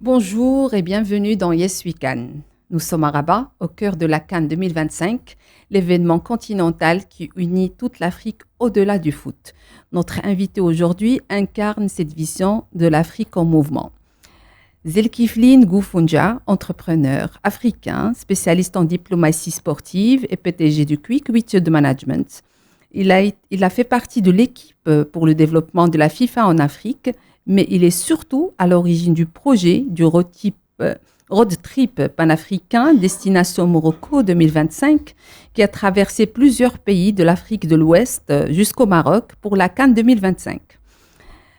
Bonjour et bienvenue dans Yes We Can. Nous sommes à Rabat, au cœur de la CAN 2025, l'événement continental qui unit toute l'Afrique au-delà du foot. Notre invité aujourd'hui incarne cette vision de l'Afrique en mouvement. Zelkifline Goufoundja, entrepreneur africain, spécialiste en diplomatie sportive et PDG du Quick Witted Management. Il a fait partie de l'équipe pour le développement de la FIFA en Afrique, mais il est surtout à l'origine du projet du road trip panafricain Destination Morocco 2025 qui a traversé plusieurs pays de l'Afrique de l'Ouest jusqu'au Maroc pour la CAN 2025.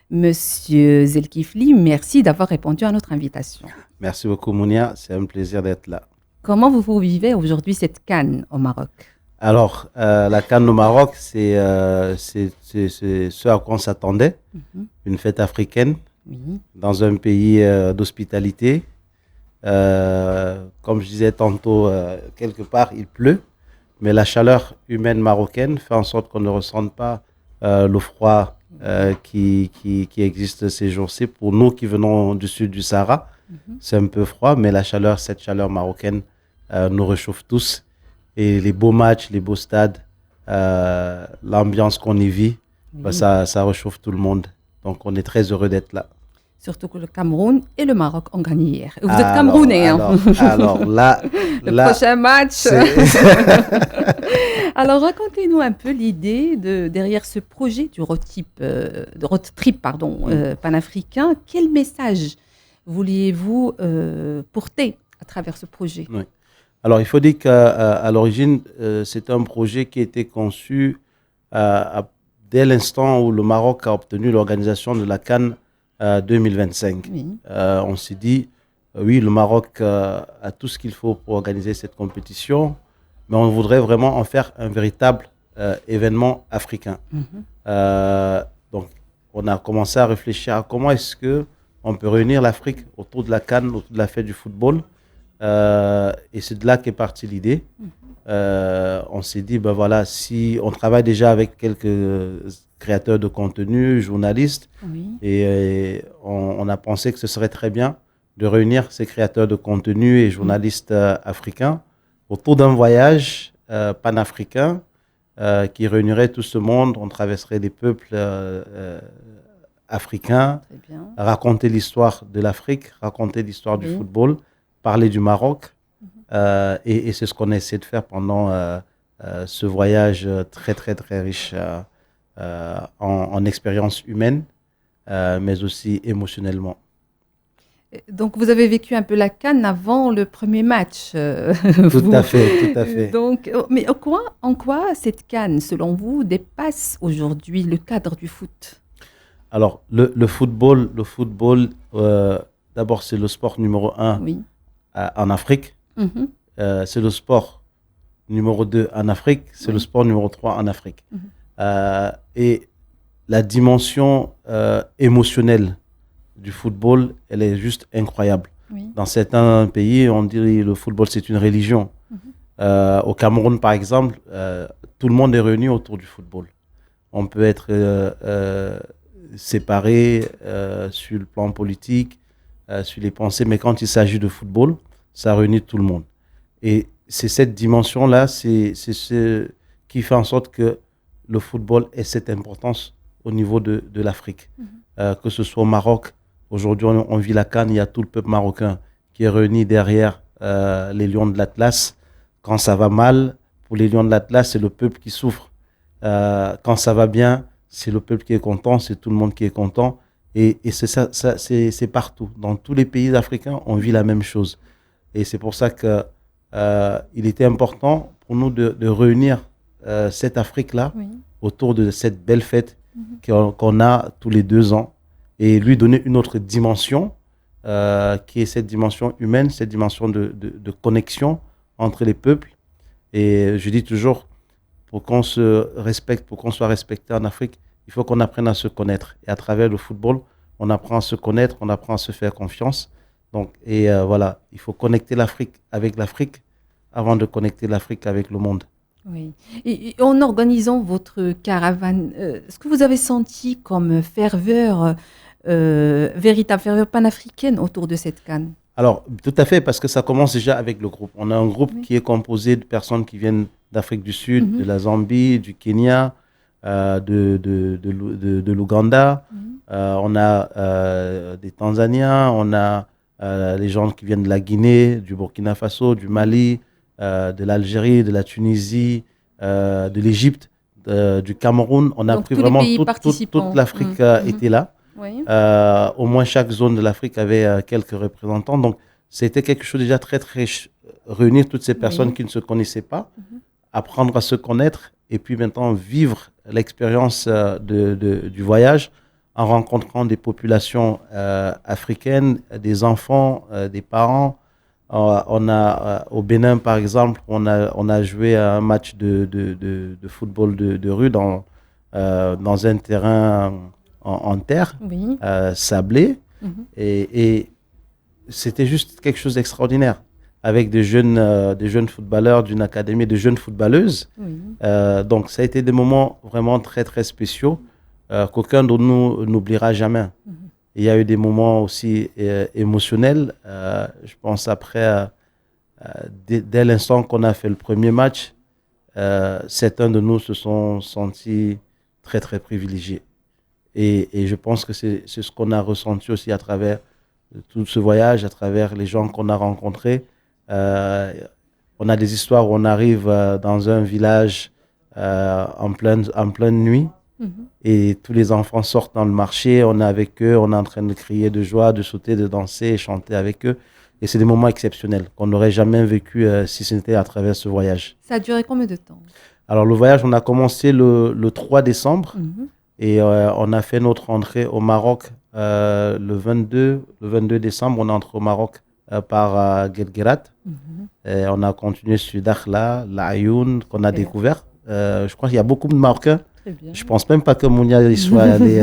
Monsieur Zelkifli, merci d'avoir répondu à notre invitation. Merci beaucoup Mounia, c'est un plaisir d'être là. Comment vous vivez aujourd'hui cette CAN au Maroc? Alors, la CAN au Maroc, c'est ce à quoi on s'attendait, une fête africaine dans un pays d'hospitalité. Comme je disais tantôt, quelque part il pleut, mais la chaleur humaine marocaine fait en sorte qu'on ne ressente pas le froid qui existe ces jours-ci. Pour nous qui venons du sud du Sahara, c'est un peu froid, mais cette chaleur marocaine nous réchauffe tous. Et les beaux matchs, les beaux stades, l'ambiance qu'on y vit, ça réchauffe tout le monde. Donc on est très heureux d'être là. Surtout que le Cameroun et le Maroc ont gagné hier. Vous êtes Camerounais. Alors là... prochain match. Alors racontez-nous un peu l'idée derrière ce projet du road trip panafricain. Quel message vouliez-vous porter à travers ce projet? Oui. Alors, il faut dire qu'à l'origine, c'est un projet qui a été conçu dès l'instant où le Maroc a obtenu l'organisation de la CAN 2025. Oui. On s'est dit, oui, le Maroc a tout ce qu'il faut pour organiser cette compétition, mais on voudrait vraiment en faire un véritable événement africain. Donc, on a commencé à réfléchir à comment est-ce qu'on peut réunir l'Afrique autour de la CAN, autour de la fête du football. Et c'est de là qu'est partie l'idée. On s'est dit, si on travaille déjà avec quelques créateurs de contenu, journalistes, et on a pensé que ce serait très bien de réunir ces créateurs de contenu et journalistes africains autour d'un voyage panafricain qui réunirait tout ce monde. On traverserait les peuples africains, raconter l'histoire de l'Afrique, raconter l'histoire du football, parler du Maroc, et c'est ce qu'on a essayé de faire pendant ce voyage très très très riche en expériences humaines, mais aussi émotionnellement. Donc vous avez vécu un peu la CAN avant le premier match. Tout à fait. Donc, mais en quoi cette CAN, selon vous, dépasse aujourd'hui le cadre du foot? Alors le football, d'abord c'est le sport numéro 1. En Afrique, c'est le sport numéro 2 en Afrique, c'est le sport numéro 3 en Afrique. Et la dimension émotionnelle du football, elle est juste incroyable. Dans certains pays, on dit que le football, c'est une religion. Au Cameroun, par exemple, tout le monde est réuni autour du football. On peut être séparé sur le plan politique, sur les pensées, mais quand il s'agit de football, ça réunit tout le monde. Et c'est cette dimension-là, c'est ce qui fait en sorte que le football ait cette importance au niveau de l'Afrique. Que ce soit au Maroc, aujourd'hui on vit la CAN, il y a tout le peuple marocain qui est réuni derrière les Lions de l'Atlas. Quand ça va mal, pour les Lions de l'Atlas, c'est le peuple qui souffre. Quand ça va bien, c'est le peuple qui est content, c'est tout le monde qui est content. Et c'est ça, c'est partout. Dans tous les pays africains, on vit la même chose. Et c'est pour ça qu'il était important pour nous de réunir cette Afrique-là autour de cette belle fête qu'on a tous les 2 ans et lui donner une autre dimension qui est cette dimension humaine, cette dimension de connexion entre les peuples. Et je dis toujours, pour qu'on se respecte, pour qu'on soit respecté en Afrique, il faut qu'on apprenne à se connaître. Et à travers le football, on apprend à se connaître, on apprend à se faire confiance. Donc, voilà, il faut connecter l'Afrique avec l'Afrique avant de connecter l'Afrique avec le monde. Oui. Et en organisant votre caravane, est-ce que vous avez senti comme ferveur, véritable ferveur panafricaine autour de cette CAN? Alors, tout à fait, parce que ça commence déjà avec le groupe. On a un groupe Oui. qui est composé de personnes qui viennent d'Afrique du Sud, de Mhm. la Zambie, du Kenya, de l'Ouganda. Mhm. On a des Tanzaniens, on a les gens qui viennent de la Guinée, du Burkina Faso, du Mali, de l'Algérie, de la Tunisie, de l'Égypte, du Cameroun. On a Donc pris tous les vraiment pays toute participants. l'Afrique Mhm. était là. Oui. Au moins chaque zone de l'Afrique avait quelques représentants. Donc, c'était quelque chose déjà réunir toutes ces personnes Oui. qui ne se connaissaient pas, Mhm. apprendre à se connaître et puis maintenant vivre l'expérience du voyage en rencontrant des populations africaines, des enfants, des parents. Au Bénin, par exemple, on a joué à un match de football de rue dans un terrain en terre, Oui. sablé. Mhm. Et c'était juste quelque chose d'extraordinaire. Avec des jeunes footballeurs d'une académie, de jeunes footballeuses. Oui. Donc, ça a été des moments vraiment très, très spéciaux qu'aucun de nous n'oubliera jamais. Mhm. Il y a eu des moments aussi émotionnels. Je pense après, dès l'instant qu'on a fait le premier match, certains de nous se sont sentis très, très privilégiés. Et je pense que c'est ce qu'on a ressenti aussi à travers tout ce voyage, à travers les gens qu'on a rencontrés. Euh, on a des histoires où on arrive dans un village en pleine nuit Mhm. et tous les enfants sortent dans le marché, on est avec eux, on est en train de crier de joie, de sauter, de danser et chanter avec eux. Et c'est des moments exceptionnels qu'on n'aurait jamais vécu si ce n'était à travers ce voyage. Ça a duré combien de temps? Alors le voyage, on a commencé le 3 décembre. Mhm. Et on a fait notre entrée au Maroc le 22 décembre. On est entré au Maroc par Guelguerat. Mhm. Et on a continué sur Dakhla, La Ayoun, qu'on a Très bien. découvert. Je crois qu'il y a beaucoup de Marocains. Très bien. Je pense même pas que Mounia y soit allé.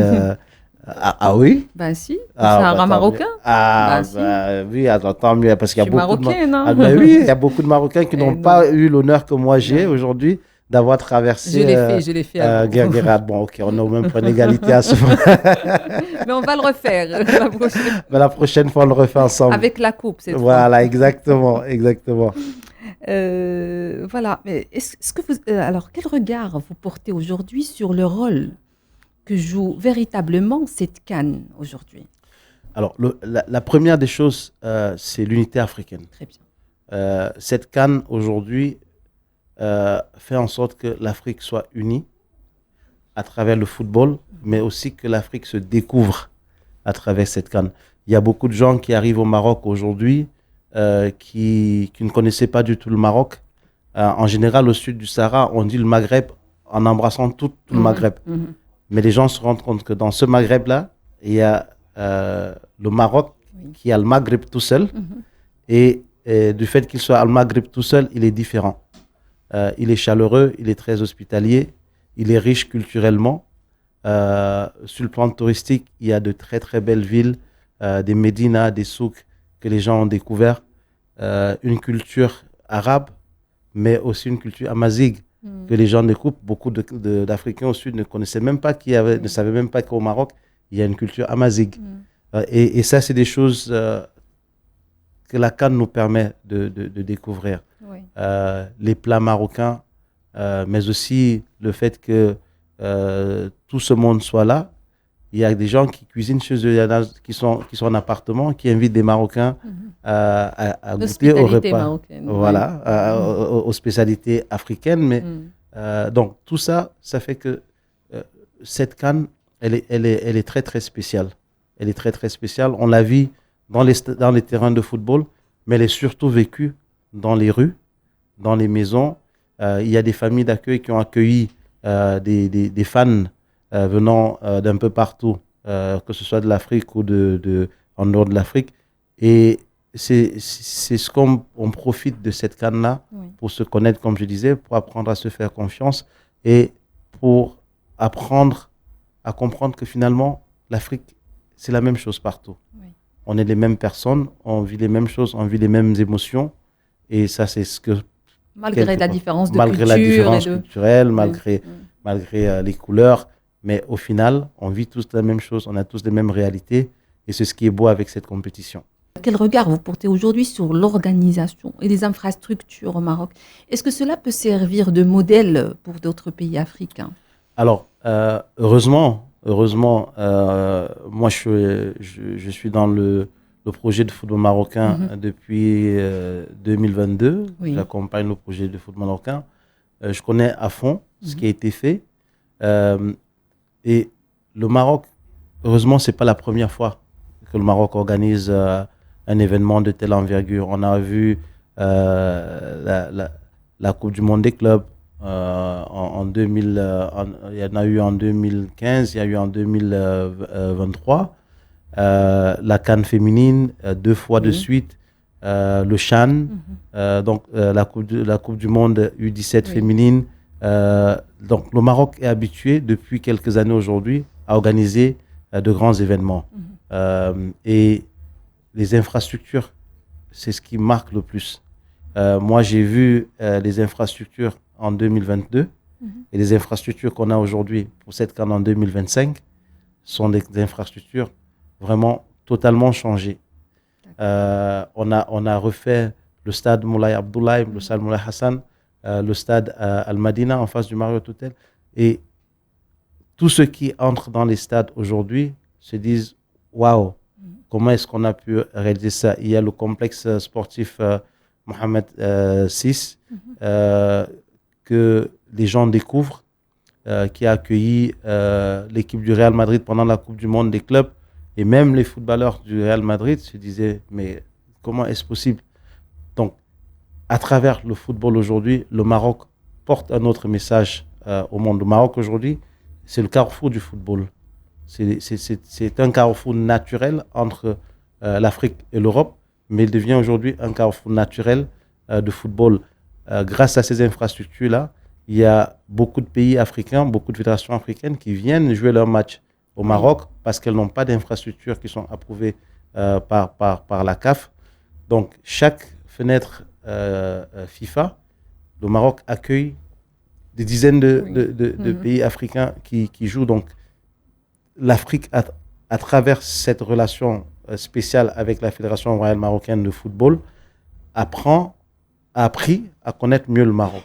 Ah oui? Ben si, au Ah, bah, Sahara tant mieux. marocain. Ah, Ben si, bah, oui, attends, tant mieux, parce je qu'il y a suis beaucoup de marocaine, Ah, hein. ben oui, il y a beaucoup de Marocains qui Eh n'ont non, pas eu l'honneur que moi j'ai non. aujourd'hui d'avoir traversé Je l'ai fait avant. Guerguerat. Bon, ok, on est au même point d'égalité à ce moment. Mais on va le refaire la prochaine. Mais la prochaine fois, on le refait ensemble. Avec la coupe cette fois. Voilà, exactement, exactement. Voilà. Mais est-ce que vous, alors, quel regard vous portez aujourd'hui sur le rôle que joue véritablement cette CAN aujourd'hui? Alors, la première des choses, c'est l'unité africaine. Très bien. Cette CAN, aujourd'hui, fait en sorte que l'Afrique soit unie à travers le football, mais aussi que l'Afrique se découvre à travers cette CAN. Il y a beaucoup de gens qui arrivent au Maroc aujourd'hui qui ne connaissaient pas du tout le Maroc. En général, au sud du Sahara, on dit le Maghreb en embrassant tout le Mhm, Maghreb. mhm. Mais les gens se rendent compte que dans ce Maghreb-là, il y a le Maroc Oui. qui a le Maghreb tout seul. Mhm. Et du fait qu'il soit le Maghreb tout seul, il est différent. Il est chaleureux, il est très hospitalier, il est riche culturellement. Sur le plan touristique, il y a de très très belles villes, des médinas, des souks que les gens ont découvert, une culture arabe, mais aussi une culture amazigh que Mhm. les gens découvrent. Beaucoup d'Africains au sud ne connaissaient même pas ne savaient même pas qu'au Maroc, il y a une culture amazigh. Mhm. Et ça, c'est des choses que la CAN nous permet de découvrir. Oui. Les plats marocains, mais aussi le fait que tout ce monde soit là. Il y a des gens qui cuisinent chez eux, il y en a qui sont en appartement, qui invitent des Marocains Mhm. à goûter au L'hospitalité repas. marocaine. Voilà, Oui. Mhm. aux spécialités africaines. Mais Mhm. donc, tout ça, ça fait que cette CAN, elle est très, très spéciale. Elle est très, très spéciale. On la vit dans les terrains de football, mais elle est surtout vécue dans les rues, dans les maisons. Il y a des familles d'accueil qui ont accueilli des fans venant d'un peu partout, que ce soit de l'Afrique ou en dehors de l'Afrique. Et c'est ce qu'on profite de cette CAN-là Oui. pour se connaître, comme je disais, pour apprendre à se faire confiance et pour apprendre à comprendre que finalement, l'Afrique, c'est la même chose partout. Oui. On est les mêmes personnes, on vit les mêmes choses, on vit les mêmes émotions. Et ça, c'est ce que Malgré la différence de malgré culture. la différence et de... culturelle, Oui. malgré les couleurs. Mais au final, on vit tous la même chose, on a tous les mêmes réalités. Et c'est ce qui est beau avec cette compétition. Quel regard vous portez aujourd'hui sur l'organisation et les infrastructures au Maroc? Est-ce que cela peut servir de modèle pour d'autres pays africains? Alors, heureusement, moi, je suis dans le projet de football marocain depuis 2022. Oui. J'accompagne le projet de football marocain. Je connais à fond ce qui a été fait. Et le Maroc, heureusement, ce n'est pas la première fois que le Maroc organise un événement de telle envergure. On a vu la Coupe du Monde des clubs en 2000, il y en a eu en 2015, il y a eu en 2023. La CAN féminine, 2 fois de suite. Le CHAN, la coupe du Monde U17 féminine. Donc le Maroc est habitué depuis quelques années aujourd'hui à organiser de grands événements. Et les infrastructures, c'est ce qui marque le plus. Moi, j'ai vu les infrastructures en 2022 et les infrastructures qu'on a aujourd'hui pour cette CAN en 2025 sont des infrastructures vraiment totalement changées. On a refait le stade Moulay Abdoulaye, le stade Moulay Hassan, le stade Al-Madina en face du Marriott Hotel. Et tous ceux qui entrent dans les stades aujourd'hui se disent « Waouh, comment est-ce qu'on a pu réaliser ça ?» Il y a le complexe sportif Mohamed VI que les gens découvrent, qui a accueilli l'équipe du Real Madrid pendant la Coupe du Monde des clubs. Et même les footballeurs du Real Madrid se disaient « Mais comment est-ce possible ?» Donc, à travers le football aujourd'hui, le Maroc porte un autre message au monde. Le Maroc aujourd'hui, c'est le carrefour du football. C'est un carrefour naturel entre l'Afrique et l'Europe, mais il devient aujourd'hui un carrefour naturel de football. Grâce à ces infrastructures-là, il y a beaucoup de pays africains, beaucoup de fédérations africaines qui viennent jouer leurs matchs au Maroc parce qu'elles n'ont pas d'infrastructures qui sont approuvées par la CAF. Donc, chaque fenêtre FIFA, le Maroc accueille des dizaines de pays africains qui jouent. Donc, l'Afrique, à travers cette relation spéciale avec la Fédération royale marocaine de football, a appris à connaître mieux le Maroc.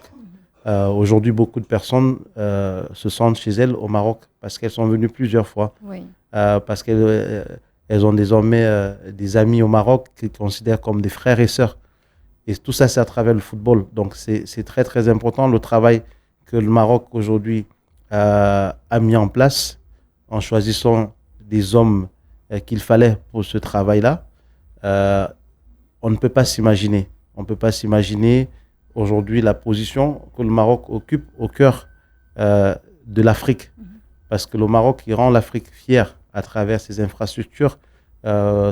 Aujourd'hui, beaucoup de personnes se sentent chez elles au Maroc parce qu'elles sont venues plusieurs fois, parce qu'elles ont désormais des amis au Maroc qu'ils considèrent comme des frères et sœurs. Et tout ça, c'est à travers le football. Donc, c'est très, très important le travail que le Maroc aujourd'hui a mis en place en choisissant des hommes qu'il fallait pour ce travail-là. On ne peut pas s'imaginer. On ne peut pas s'imaginer aujourd'hui la position que le Maroc occupe au cœur de l'Afrique. Parce que le Maroc, il rend l'Afrique fière à travers ses infrastructures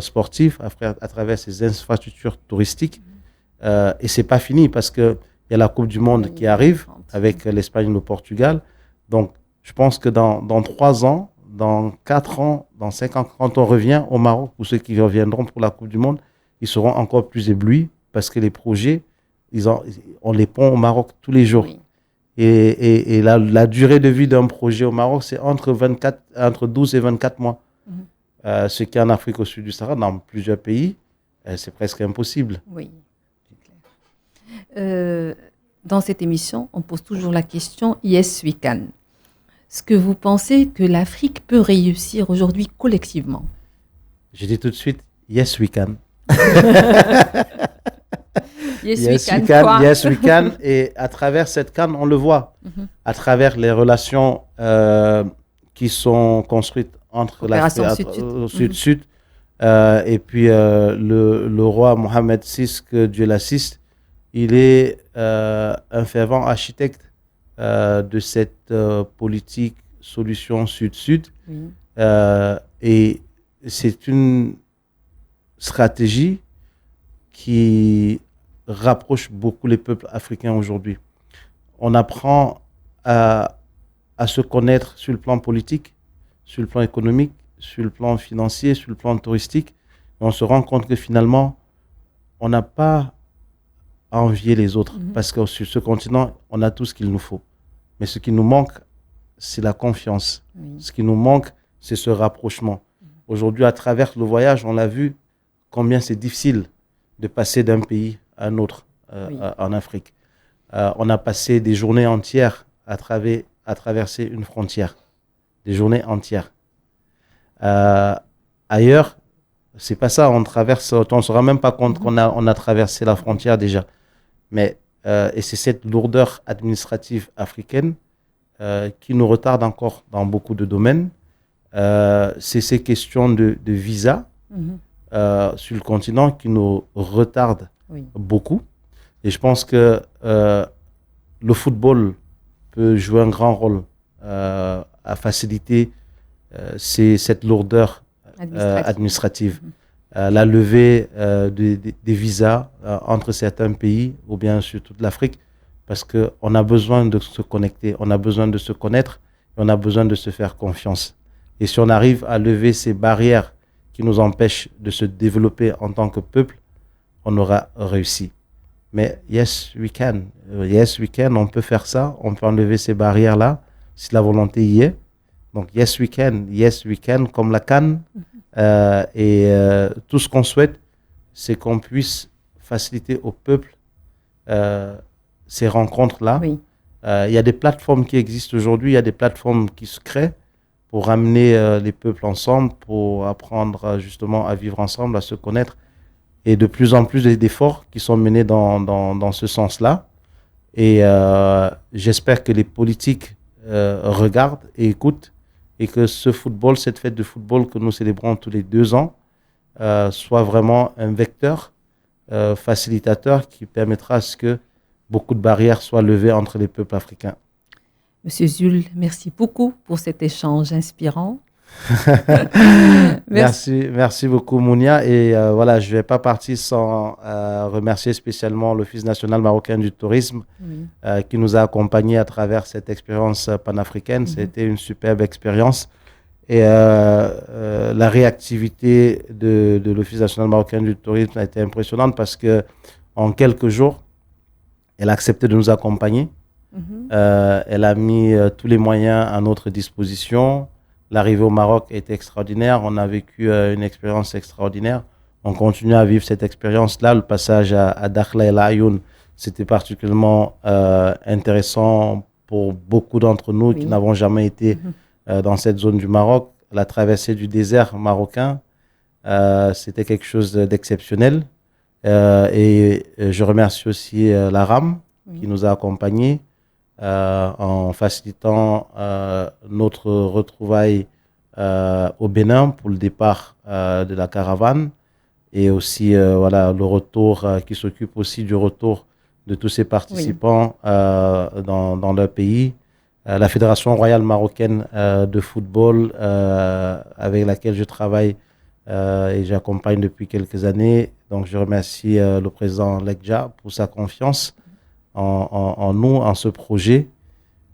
sportives, à travers ses infrastructures touristiques. Et ce n'est pas fini parce qu'il y a la Coupe du Monde qui arrive avec l'Espagne et le Portugal. Donc, je pense que dans 3 ans, dans 4 ans, dans 5 ans, quand on revient au Maroc, ou ceux qui reviendront pour la Coupe du Monde, ils seront encore plus éblouis parce que les projets, on les pond au Maroc tous les jours. Oui. Et la durée de vie d'un projet au Maroc, c'est entre 12 et 24 mois. Ce qui est en Afrique au sud du Sahara, dans plusieurs pays, c'est presque impossible. Oui, c'est clair. Dans cette émission, on pose toujours la question « Yes, we can ». Est-ce que vous pensez que l'Afrique peut réussir aujourd'hui collectivement? Je dis tout de suite « Yes, we can ». Yes, we can. Yes, we can. Et à travers cette CAN, on le voit. À travers les relations qui sont construites entre l'Afrique sud-sud et puis le roi Mohamed VI, que Dieu l'assiste, il est un fervent architecte de cette politique solution sud-sud. Et c'est une stratégie qui rapproche beaucoup les peuples africains aujourd'hui. On apprend à se connaître sur le plan politique, sur le plan économique, sur le plan financier, sur le plan touristique. Et on se rend compte que finalement, on n'a pas envier les autres. Parce que sur ce continent, on a tout ce qu'il nous faut. Mais ce qui nous manque, c'est la confiance. Ce qui nous manque, c'est ce rapprochement. Aujourd'hui, à travers le voyage, on l'a vu combien c'est difficile de passer d'un pays à un autre en Afrique. On a passé des journées entières à traverser une frontière. Des journées entières. Ailleurs, c'est pas ça. On ne se rend même pas compte qu'on a traversé la frontière déjà. Mais, et c'est cette lourdeur administrative africaine qui nous retarde encore dans beaucoup de domaines. C'est ces questions de visa sur le continent qui nous retardent beaucoup. Et je pense que le football peut jouer un grand rôle à faciliter cette lourdeur administrative. La levée des visas entre certains pays ou bien sur toute l'Afrique, parce qu'on a besoin de se connecter, on a besoin de se connaître, et on a besoin de se faire confiance. Et si on arrive à lever ces barrières qui nous empêchent de se développer en tant que peuple, on aura réussi. Mais yes, we can. Yes, we can. On peut faire ça. On peut enlever ces barrières-là si la volonté y est. Donc, yes, we can. Yes, we can, comme la CAN. Tout ce qu'on souhaite, c'est qu'on puisse faciliter au peuple ces rencontres-là. Il y a des plateformes qui existent aujourd'hui. Il y a des plateformes qui se créent pour ramener les peuples ensemble, pour apprendre justement à vivre ensemble, à se connaître. Et de plus en plus d'efforts qui sont menés dans ce sens-là. Et j'espère que les politiques regardent et écoutent et que ce football, cette fête de football que nous célébrons tous les 2 ans, soit vraiment un vecteur facilitateur qui permettra à ce que beaucoup de barrières soient levées entre les peuples africains. Monsieur Zul, merci beaucoup pour cet échange inspirant. Merci beaucoup Mounia, et voilà, je ne vais pas partir sans remercier spécialement l'Office national marocain du tourisme qui nous a accompagnés à travers cette expérience panafricaine. C'était une superbe expérience, et la réactivité de l'Office national marocain du tourisme a été impressionnante parce que en quelques jours, elle a accepté de nous accompagner. Elle a mis tous les moyens à notre disposition. L'arrivée au Maroc était extraordinaire. On a vécu une expérience extraordinaire. On continue à vivre cette expérience-là. Le passage à Dakhla El Ayoun, c'était particulièrement intéressant pour beaucoup d'entre nous qui n'avons jamais été dans cette zone du Maroc. La traversée du désert marocain, c'était quelque chose d'exceptionnel. Et je remercie aussi la RAM qui nous a accompagnés en facilitant notre retrouvaille au Bénin pour le départ de la caravane, et aussi voilà, le retour qui s'occupe aussi du retour de tous ces participants dans leur pays. La Fédération royale marocaine de football avec laquelle je travaille et j'accompagne depuis quelques années. Donc je remercie le président Lekja pour sa confiance en nous, en ce projet,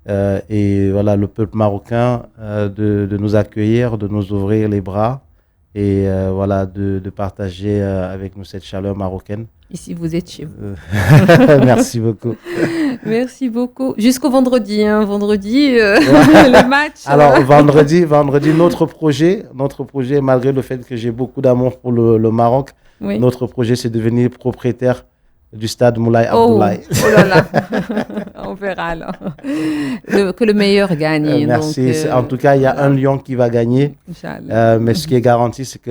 et voilà, le peuple marocain de nous accueillir, de nous ouvrir les bras, et voilà, de partager avec nous cette chaleur marocaine. Ici, vous êtes chez vous. Merci beaucoup. Merci beaucoup. Jusqu'au vendredi, le match. Alors, vendredi, notre projet, malgré le fait que j'ai beaucoup d'amour pour le Maroc, notre projet, c'est de devenir propriétaire du stade Moulay Abdoulaye. Oh là là, on verra alors. Que le meilleur gagne. Merci. Donc, en tout cas, il y a un lion qui va gagner. Mais ce qui est garanti, c'est que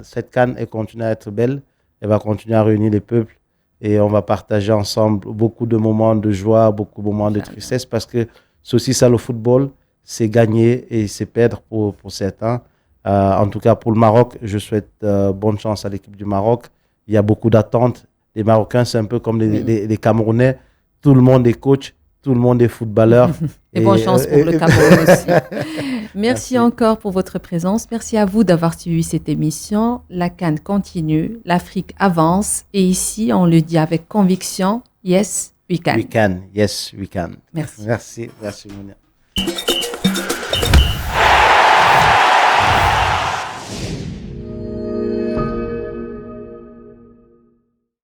cette CAN continue à être belle. Elle va continuer à réunir les peuples, et on va partager ensemble beaucoup de moments de joie, beaucoup de moments de tristesse, parce que c'est aussi ça le football, c'est gagner et c'est perdre pour certains. En tout cas, pour le Maroc, je souhaite bonne chance à l'équipe du Maroc. Il y a beaucoup d'attentes. Les Marocains, c'est un peu comme les Camerounais. Tout le monde est coach, tout le monde est footballeur. Et bonne chance pour le Cameroun aussi. Merci encore pour votre présence. Merci à vous d'avoir suivi cette émission. La CAN continue, l'Afrique avance. Et ici, on le dit avec conviction, yes, we can. We can, yes, we can. Merci. Merci, Mounia.